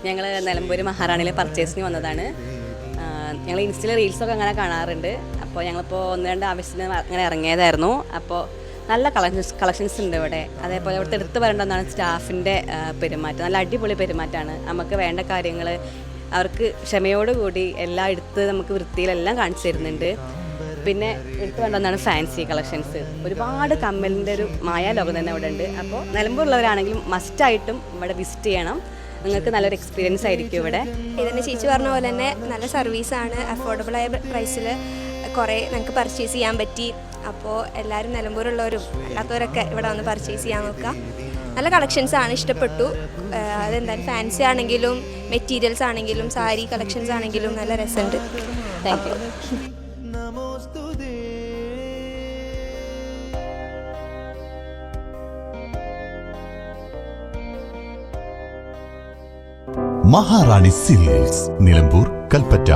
ഞങ്ങൾ നിലമ്പൂർ മഹാറാണിയിലെ പർച്ചേസിന് വന്നതാണ്. ഞങ്ങൾ ഇൻസ്റ്റയിൽ റീൽസൊക്കെ അങ്ങനെ കാണാറുണ്ട്. അപ്പോൾ ഞങ്ങളിപ്പോൾ 1-2 ആവശ്യത്തിന് അങ്ങനെ ഇറങ്ങിയതായിരുന്നു. അപ്പോൾ നല്ല കളക്ഷൻസ് ഉണ്ട് ഇവിടെ. അതേപോലെ ഇവിടുത്തെ എടുത്ത് പറയേണ്ട ഒന്നാണ് സ്റ്റാഫിൻ്റെ പെരുമാറ്റം. നല്ല അടിപൊളി പെരുമാറ്റമാണ്. നമുക്ക് വേണ്ട കാര്യങ്ങൾ അവർക്ക് ക്ഷമയോടുകൂടി എല്ലാം എടുത്ത് നമുക്ക് വൃത്തിയിലെല്ലാം കാണിച്ചു തരുന്നുണ്ട്. പിന്നെ എടുത്ത് വേണ്ട ഒന്നാണ് ഫാൻസി കളക്ഷൻസ്. ഒരുപാട് കമ്മലിൻ്റെ ഒരു മായാലോകം തന്നെ ഇവിടെ ഉണ്ട്. അപ്പോൾ നിലമ്പൂരുള്ളവരാണെങ്കിലും മസ്റ്റായിട്ടും ഇവിടെ വിസിറ്റ് ചെയ്യണം. നിങ്ങൾക്ക് നല്ലൊരു എക്സ്പീരിയൻസ് ആയിരിക്കും ഇവിടെ. ഇതിൻ്റെ ചേച്ചി പറഞ്ഞ പോലെ തന്നെ നല്ല സർവീസാണ്. അഫോർഡബിളായ പ്രൈസിൽ കുറേ ഞങ്ങൾക്ക് പർച്ചേസ് ചെയ്യാൻ പറ്റി. അപ്പോൾ എല്ലാവരും നിലമ്പൂരുള്ളവരും അല്ലാത്തവരൊക്കെ ഇവിടെ വന്ന് പർച്ചേസ് ചെയ്യാൻ നോക്കുക. നല്ല കളക്ഷൻസാണ്, ഇഷ്ടപ്പെട്ടു. അതെന്തായാലും ഫാൻസി ആണെങ്കിലും മെറ്റീരിയൽസ് ആണെങ്കിലും സാരി കളക്ഷൻസ് ആണെങ്കിലും നല്ല രസമുണ്ട്. Thank you. Maharani silks, Nilambur, Kalpetta.